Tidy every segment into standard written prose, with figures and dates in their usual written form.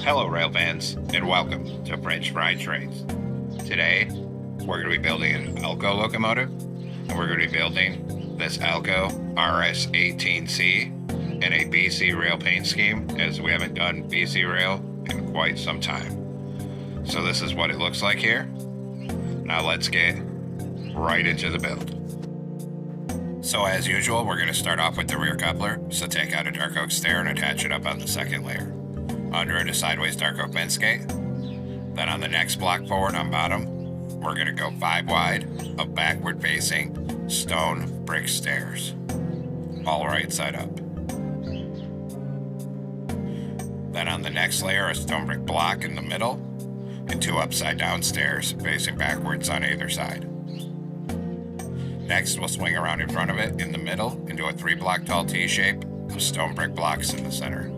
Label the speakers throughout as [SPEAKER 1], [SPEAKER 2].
[SPEAKER 1] Hello rail fans, and welcome to French Fry Trades. Today, we're going to be building an ALCO locomotive, and we're going to be building this ALCO RS18C in a BCRail paint scheme, as we haven't done BCRail in quite some time. So this is what it looks like here. Now let's get right into the build. So as usual, we're going to start off with the rear coupler, so take out a dark oak stair and attach it up on the second layer. Under it a sideways dark oak fence gate. Then on the next block forward on bottom, we're going to go 5 wide of backward facing stone brick stairs, all right side up. Then on the next layer, a stone brick block in the middle and 2 upside down stairs facing backwards on either side. Next, we'll swing around in front of it in the middle into a 3 block tall T shape of stone brick blocks in the center.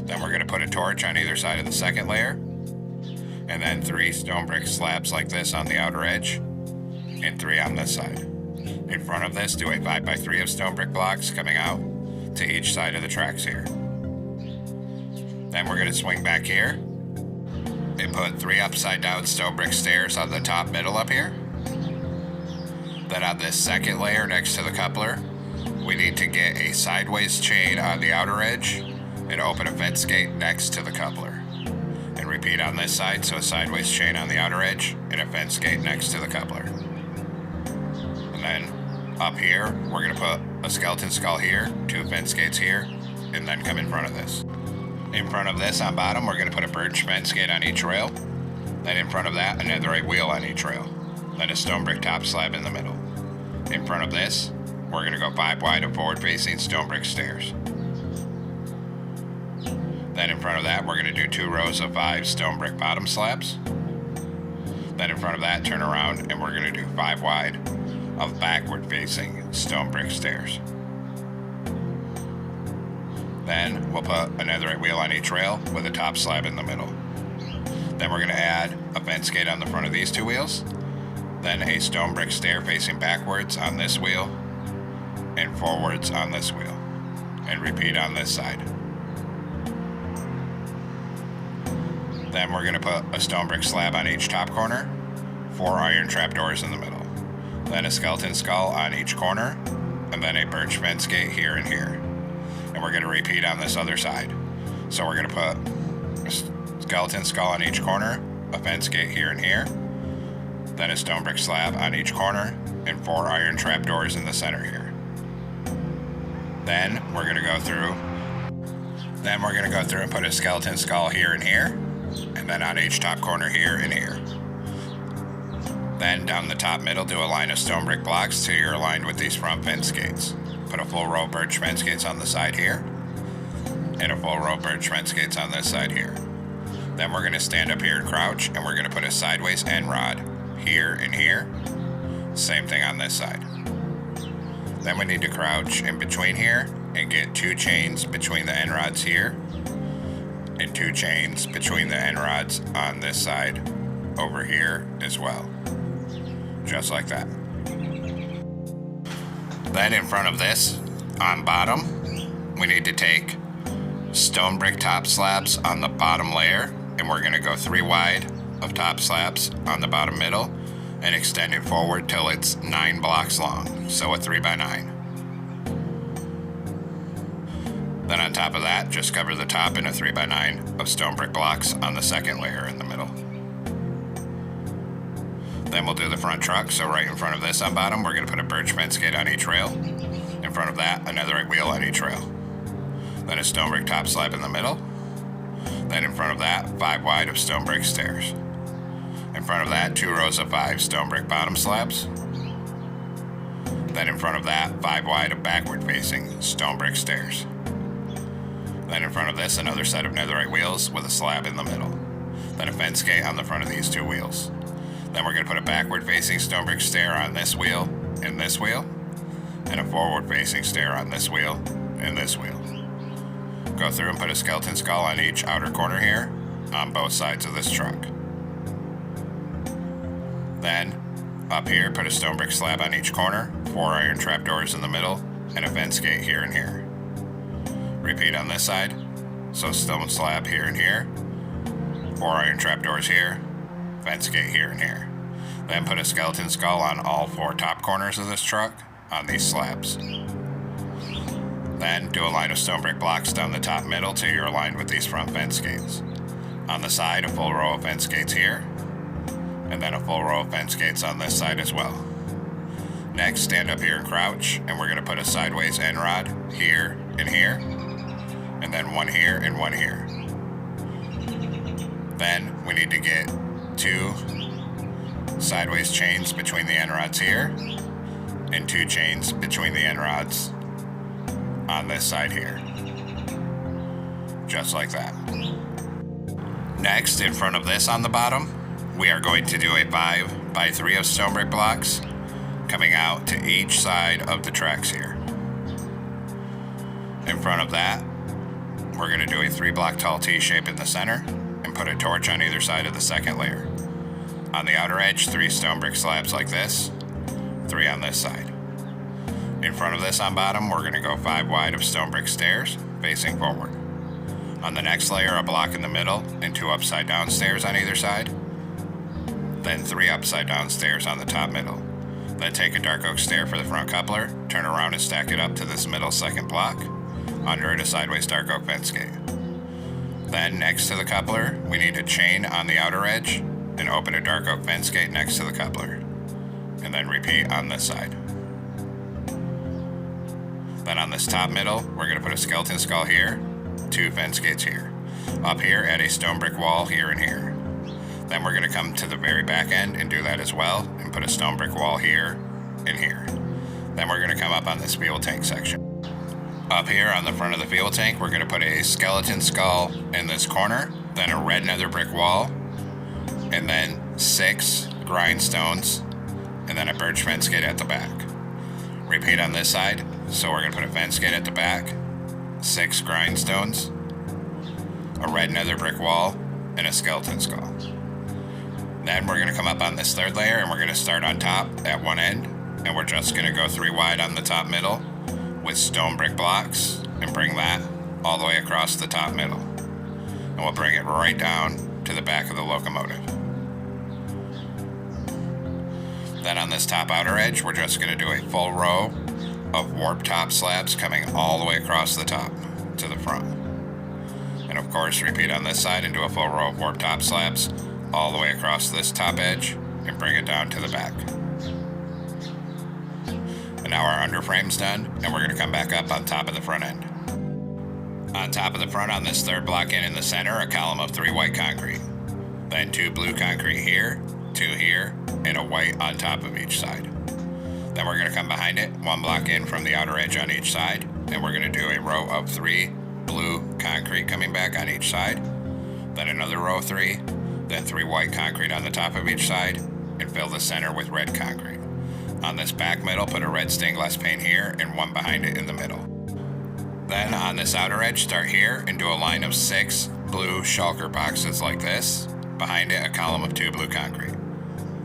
[SPEAKER 1] Then we're going to put a torch on either side of the second layer, and then 3 stone brick slabs like this on the outer edge, and 3 on this side. In front of this, do a 5x3 of stone brick blocks coming out to each side of the tracks here. Then we're going to swing back here, and put 3 upside down stone brick stairs on the top middle up here. Then on this second layer next to the coupler, we need to get a sideways chain on the outer edge, and open a fence gate next to the coupler. And repeat on this side, so a sideways chain on the outer edge and a fence gate next to the coupler. And then up here, we're going to put a skeleton skull here, 2 fence gates here, and then come in front of this. In front of this on bottom, we're going to put a birch fence gate on each rail. Then in front of that, a netherite wheel on each rail. Then a stone brick top slab in the middle. In front of this, we're going to go 5 wide of forward facing stone brick stairs. Then in front of that, we're going to do 2 rows of 5 stone brick bottom slabs. Then in front of that, turn around and we're going to do 5 wide of backward facing stone brick stairs. Then we'll put a netherite wheel on each rail with a top slab in the middle. Then we're going to add a fence gate on the front of these 2 wheels. Then a stone brick stair facing backwards on this wheel and forwards on this wheel. And repeat on this side. Then we're going to put a stone brick slab on each top corner, 4 iron trapdoors in the middle. Then a skeleton skull on each corner, and then a birch fence gate here and here. And we're going to repeat on this other side. So we're going to put a skeleton skull on each corner, a fence gate here and here, then a stone brick slab on each corner, and 4 iron trapdoors in the center here. Then we're going to go through and put a skeleton skull here and here, and then on each top corner here and here. Then down the top middle, do a line of stone brick blocks till you're aligned with these front fence gates. Put a full row of birch fence gates on the side here, and a full row of birch fence gates on this side here. Then we're going to stand up here and crouch, and we're going to put a sideways end rod here and here. Same thing on this side. Then we need to crouch in between here and get 2 chains between the end rods here, and 2 chains between the end rods on this side over here as well. Just like that. Then in front of this, on bottom, we need to take stone brick top slabs on the bottom layer, and we're going to go 3 wide of top slabs on the bottom middle and extend it forward till it's 9 blocks long, so a 3x9. Then on top of that, just cover the top in a 3x9 of stone brick blocks on the second layer in the middle. Then we'll do the front truck, so right in front of this on bottom, we're going to put a birch fence gate on each rail. In front of that, a netherite wheel on each rail. Then a stone brick top slab in the middle. Then in front of that, 5 wide of stone brick stairs. In front of that, 2 rows of 5 stone brick bottom slabs. Then in front of that, 5 wide of backward facing stone brick stairs. Then in front of this, another set of netherite wheels with a slab in the middle. Then a fence gate on the front of these 2 wheels. Then we're going to put a backward facing stone brick stair on this wheel and this wheel, and a forward facing stair on this wheel and this wheel. Go through and put a skeleton skull on each outer corner here on both sides of this truck. Then up here, put a stone brick slab on each corner, 4 iron trapdoors in the middle, and a fence gate here and here. Repeat on this side. So stone slab here and here, 4 iron trapdoors here, fence gate here and here. Then put a skeleton skull on all 4 top corners of this truck on these slabs. Then do a line of stone brick blocks down the top middle till you're aligned with these front fence gates. On the side, a full row of fence gates here, and then a full row of fence gates on this side as well. Next, stand up here and crouch, and we're going to put a sideways end rod here and here, and then one here and one here. Then we need to get 2 sideways chains between the end rods here, and 2 chains between the end rods on this side here. Just like that. Next, in front of this on the bottom, we are going to do a 5x3 of stone brick blocks coming out to each side of the tracks here. In front of that, we're going to do a 3-block tall T-shape in the center and put a torch on either side of the second layer. On the outer edge, 3 stone brick slabs like this, 3 on this side. In front of this on bottom, we're going to go 5 wide of stone brick stairs facing forward. On the next layer, a block in the middle and 2 upside down stairs on either side. Then 3 upside down stairs on the top middle. Then take a dark oak stair for the front coupler, turn around and stack it up to this middle second block. Under it, a sideways dark oak fence gate. Then next to the coupler, we need a chain on the outer edge and open a dark oak fence gate next to the coupler. And then repeat on this side. Then on this top middle, we're going to put a skeleton skull here, 2 fence gates here. Up here, add a stone brick wall here and here. Then we're going to come to the very back end and do that as well, and put a stone brick wall here and here. Then we're going to come up on this fuel tank section. Up here on the front of the fuel tank, we're going to put a skeleton skull in this corner, then a red nether brick wall, and then 6 grindstones, and then a birch fence gate at the back. Repeat on this side. So we're going to put a fence gate at the back, 6 grindstones, a red nether brick wall, and a skeleton skull. Then we're going to come up on this 3rd layer and we're going to start on top at one end, and we're just going to go 3 wide on the top middle with stone brick blocks and bring that all the way across the top middle. And we'll bring it right down to the back of the locomotive. Then on this top outer edge, we're just going to do a full row of warp top slabs coming all the way across the top to the front. And of course, repeat on this side and do a full row of warp top slabs all the way across this top edge and bring it down to the back. And now our underframe's done, and we're going to come back up on top of the front end. On top of the front, on this 3rd block in the center, a column of 3 white concrete. Then 2 blue concrete here, 2 here, and a white on top of each side. Then we're going to come behind it, 1 block in from the outer edge on each side, and we're going to do a row of 3 blue concrete coming back on each side, then another row of 3, then 3 white concrete on the top of each side, and fill the center with red concrete. On this back middle, put a red stained glass pane here and 1 behind it in the middle. Then on this outer edge, start here and do a line of 6 blue shulker boxes like this, behind it a column of 2 blue concrete.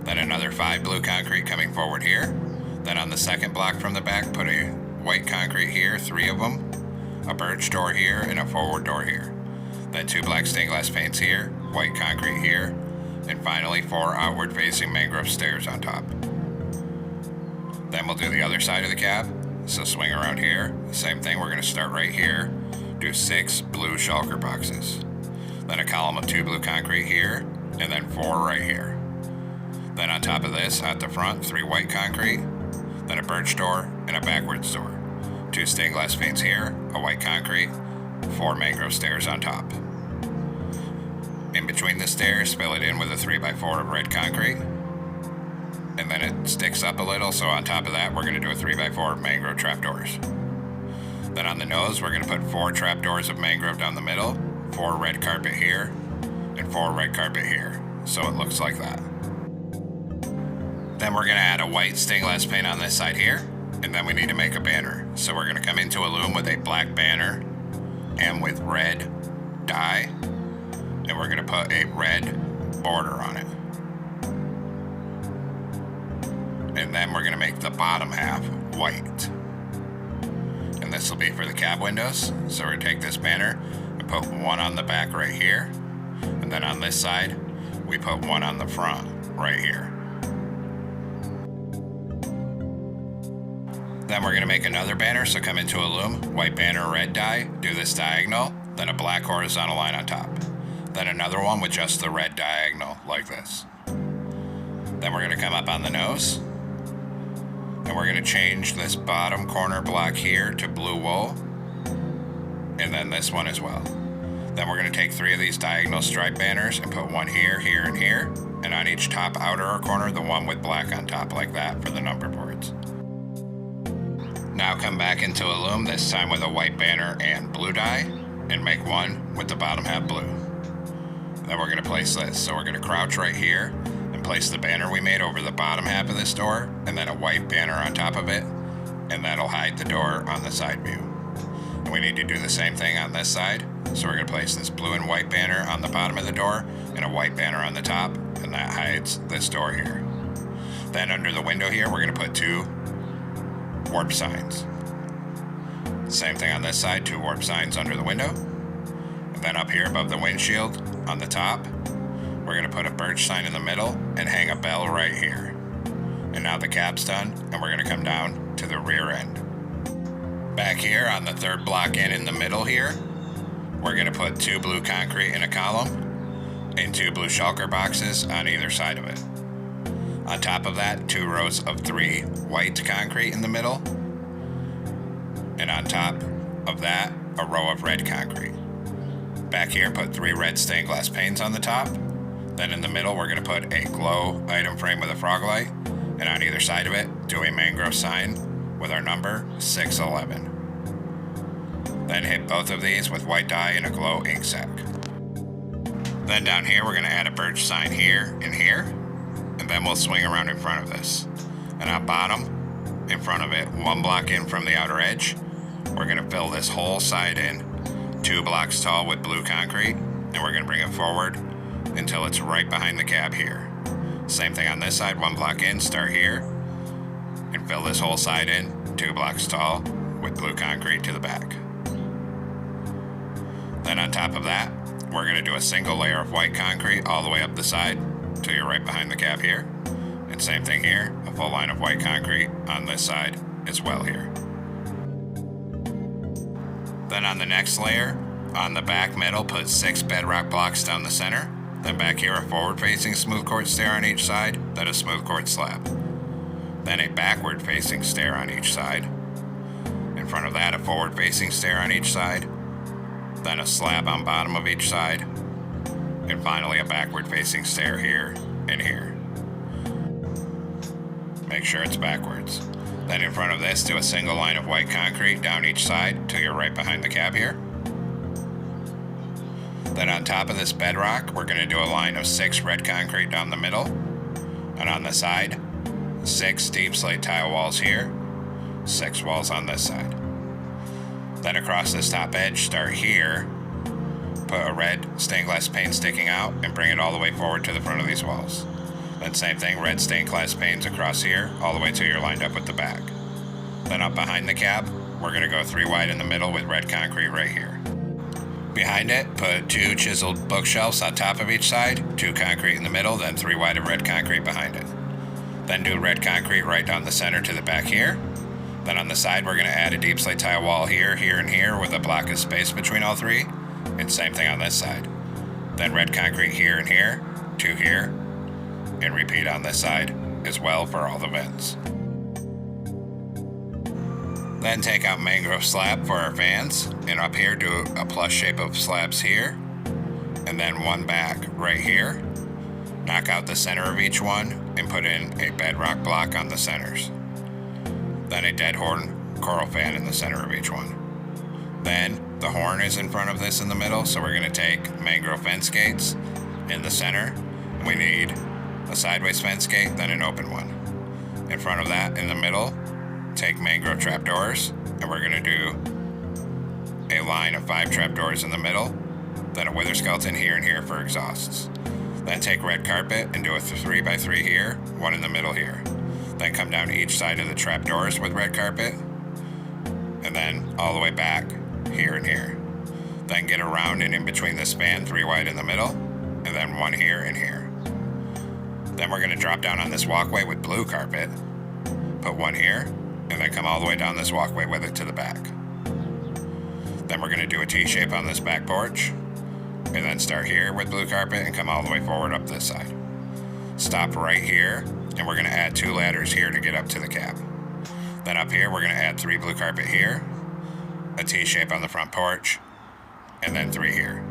[SPEAKER 1] Then another 5 blue concrete coming forward here. Then on the second block from the back, put a white concrete here, 3 of them, a birch door here, and a forward door here. Then 2 black stained glass panes here, white concrete here, and finally 4 outward facing mangrove stairs on top. Then we'll do the other side of the cab, so swing around here. Same thing, we're going to start right here, do 6 blue shulker boxes. Then a column of 2 blue concrete here, and then 4 right here. Then on top of this, at the front, 3 white concrete, then a birch door, and a backwards door. 2 stained glass panes here, a white concrete, 4 mangrove stairs on top. In between the stairs, fill it in with a 3x4 of red concrete. And then it sticks up a little, so on top of that, we're going to do a 3x4 of mangrove trapdoors. Then on the nose, we're going to put 4 trapdoors of mangrove down the middle, 4 red carpet here, and 4 red carpet here, so it looks like that. Then we're going to add a white stained glass pane on this side here, and then we need to make a banner. So we're going to come into a loom with a black banner and with red dye, and we're going to put a red border on it. And then we're going to make the bottom half white. And this will be for the cab windows. So we're going to take this banner and put one on the back right here, and then on this side, we put one on the front right here. Then we're going to make another banner, so come into a loom, white banner, red die, do this diagonal, then a black horizontal line on top. Then another one with just the red diagonal, like this. Then we're going to come up on the nose, and we're going to change this bottom corner block here to blue wool, and then this one as well. Then we're going to take 3 of these diagonal stripe banners and put one here, here, and here, and on each top outer corner, the one with black on top, like that, for the number boards. Now come back into a loom, this time with a white banner and blue die, and make one with the bottom half blue. Then we're going to place this. So we're going to crouch right here and place the banner we made over the bottom half of this door, and then a white banner on top of it, and that'll hide the door on the side view. And we need to do the same thing on this side. So we're going to place this blue and white banner on the bottom of the door and a white banner on the top, and that hides this door here. Then under the window here, we're going to put 2 warp signs. Same thing on this side, 2 warp signs under the window. And then up here above the windshield on the top, we're going to put a birch sign in the middle and hang a bell right here. And now the cab's done, and we're going to come down to the rear end. Back here on the 3rd block in the middle here, we're going to put 2 blue concrete in a column and 2 blue shulker boxes on either side of it. On top of that, 2 rows of 3 white concrete in the middle. And on top of that, a row of red concrete. Back here, put 3 red stained glass panes on the top. Then in the middle, we're going to put a glow item frame with a frog light. And on either side of it, do a mangrove sign with our number 611. Then hit both of these with white dye and a glow ink sac. Then down here, we're going to add a birch sign here and here. And then we'll swing around in front of this. And on bottom, in front of it, 1 block in from the outer edge, we're going to fill this whole side in 2 blocks tall with blue concrete, and we're going to bring it forward until it's right behind the cab here. Same thing on this side, 1 block in, start here, and fill this whole side in 2 blocks tall with blue concrete to the back. Then on top of that, we're going to do a single layer of white concrete all the way up the side till you're right behind the cab here. And same thing here, a full line of white concrete on this side as well here. Then on the next layer, on the back middle, put 6 bedrock blocks down the center. Then back here, a forward-facing smooth quartz stair on each side, then a smooth quartz slab. Then a backward-facing stair on each side. In front of that, a forward-facing stair on each side, then a slab on bottom of each side, and finally a backward-facing stair here and here. Make sure it's backwards. Then in front of this, do a single line of white concrete down each side till you're right behind the cab here. Then on top of this bedrock, we're going to do a line of 6 red concrete down the middle. And on the side, 6 deep slate tile walls here, 6 walls on this side. Then across this top edge, start here, put a red stained glass pane sticking out and bring it all the way forward to the front of these walls. Then same thing, red stained glass panes across here, all the way till you're lined up with the back. Then up behind the cab, we're going to go 3 wide in the middle with red concrete right here. Behind it, put 2 chiseled bookshelves on top of each side, 2 concrete in the middle, then 3 wide of red concrete behind it. Then do red concrete right down the center to the back here. Then on the side, we're going to add a deep slate tile wall here, here, and here with a block of space between all 3. And same thing on this side. Then red concrete here and here, 2 here, and repeat on this side as well for all the vents. Then take out mangrove slab for our fans, and up here do a plus shape of slabs here, and then 1 back right here. Knock out the center of each one and put in a bedrock block on the centers. Then a dead horn coral fan in the center of each one. Then the horn is in front of this in the middle, so we're going to take mangrove fence gates in the center. We need a sideways fence gate, then an open one. In front of that, in the middle, take mangrove trapdoors, and we're going to do a line of 5 trapdoors in the middle, then a wither skeleton here and here for exhausts. Then take red carpet and do a 3x3 here, 1 in the middle here. Then come down each side of the trapdoors with red carpet, and then all the way back here and here. Then get around and in between the span, 3 wide in the middle, and then 1 here and here. Then we're going to drop down on this walkway with blue carpet, put 1 here, and then come all the way down this walkway with it to the back. Then we're going to do a T-shape on this back porch, and then start here with blue carpet and come all the way forward up this side. Stop right here, and we're going to add 2 ladders here to get up to the cab. Then up here, we're going to add 3 blue carpet here, a T-shape on the front porch, and then 3 here.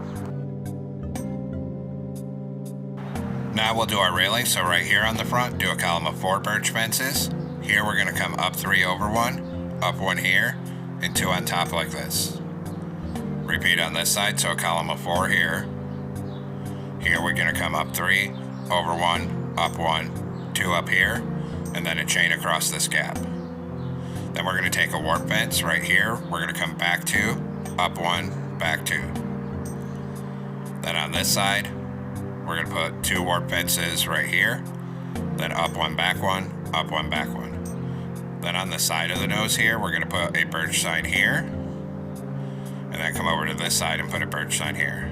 [SPEAKER 1] Now we'll do our railing, so right here on the front, do a column of 4 birch fences. Here we're going to come up 3 over 1, up 1 here, and 2 on top like this. Repeat on this side, so a column of 4 here. Here we're going to come up 3, over 1, up 1, 2 up here, and then a chain across this gap. Then we're going to take a warp fence right here. We're going to come back 2, up 1, back 2. Then on this side, we're going to put 2 warp fences right here. Then up 1, back 1, up 1, back 1. Then on the side of the nose here, we're going to put a birch sign here. And then come over to this side and put a birch sign here.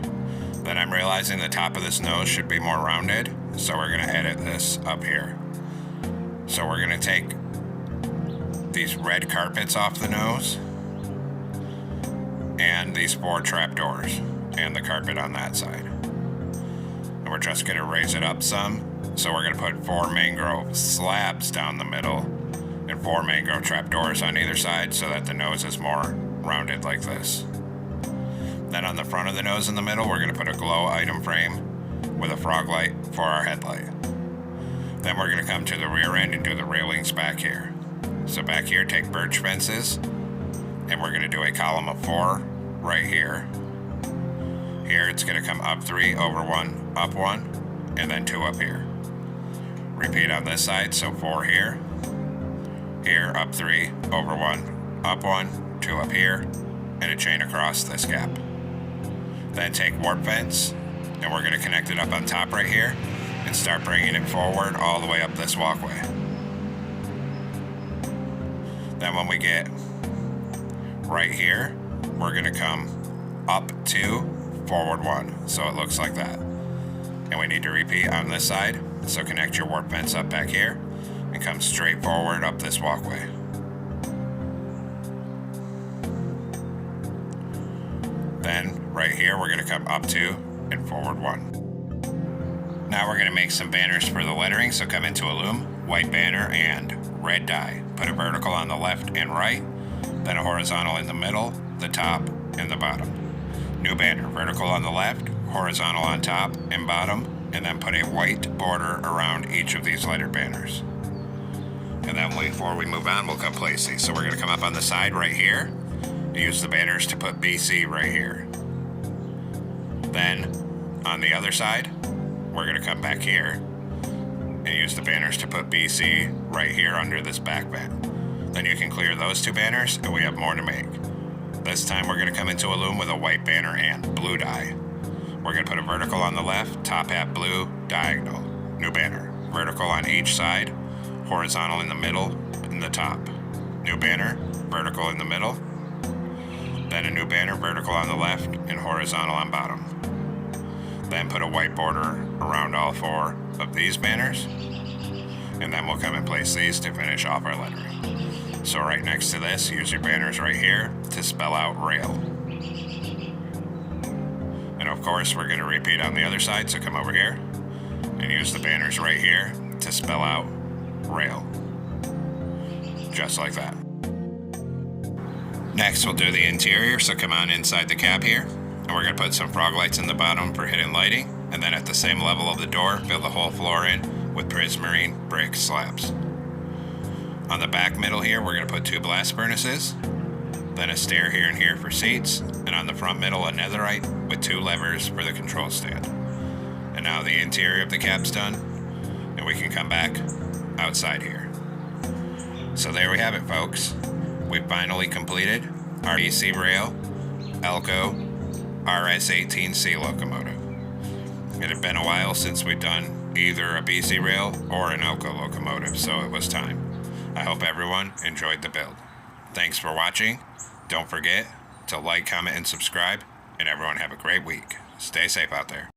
[SPEAKER 1] Then I'm realizing the top of this nose should be more rounded, so we're going to edit this up here. So we're going to take these red carpets off the nose and these 4 trapdoors and the carpet on that side. And we're just going to raise it up some. So we're going to put 4 mangrove slabs down the middle and 4 mangrove trapdoors on either side so that the nose is more rounded like this. Then on the front of the nose in the middle, we're going to put a glow item frame with a frog light for our headlight. Then we're going to come to the rear end and do the railings back here. So back here, take birch fences, and we're going to do a column of 4 right here. Here it's going to come up 3, over 1, up 1, and then 2 up here. Repeat on this side, so 4 here. Here, up 3, over 1, up 1, 2 up here, and a chain across this gap. Then take warp fence, and we're going to connect it up on top right here, and start bringing it forward all the way up this walkway. Then when we get right here, we're going to come up 2, forward 1, so it looks like that. And we need to repeat on this side, so connect your warp fence up back here, and come straight forward up this walkway. Then right here, we're going to come up 2 and forward 1. Now we're going to make some banners for the lettering, so come into a loom, white banner, and red dye. Put a vertical on the left and right, then a horizontal in the middle, the top, and the bottom. New banner, vertical on the left, horizontal on top and bottom, and then put a white border around each of these letter banners. And then before we move on, we'll come place these. So we're going to come up on the side right here, and use the banners to put BC right here. Then on the other side, we're going to come back here and use the banners to put BC right here under this back banner. Then you can clear those 2 banners, and we have more to make. This time we're going to come into a loom with a white banner and blue dye. We're going to put a vertical on the left, top half blue, diagonal. New banner, vertical on each side, horizontal in the middle and the top. New banner, vertical in the middle. Then a new banner, vertical on the left and horizontal on bottom. Then put a white border around all 4 of these banners, and then we'll come and place these to finish off our lettering. So right next to this, use your banners right here to spell out rail. And of course, we're going to repeat on the other side, so come over here and use the banners right here to spell out rail. Just like that. Next, we'll do the interior, so come on inside the cab here. And we're going to put some frog lights in the bottom for hidden lighting, and then at the same level of the door, fill the whole floor in with prismarine brick slabs. On the back middle here, we're going to put 2 blast furnaces, then a stair here and here for seats, and on the front middle, a netherite with 2 levers for the control stand. And now the interior of the cab's done, and we can come back outside here. So there we have it, folks. We've finally completed our BCRail ALCO RS18C locomotive. It had been a while since we'd done either a BCRail or an ALCO locomotive, so it was time. I hope everyone enjoyed the build. Thanks for watching. Don't forget to like, comment, and subscribe, and everyone have a great week. Stay safe out there.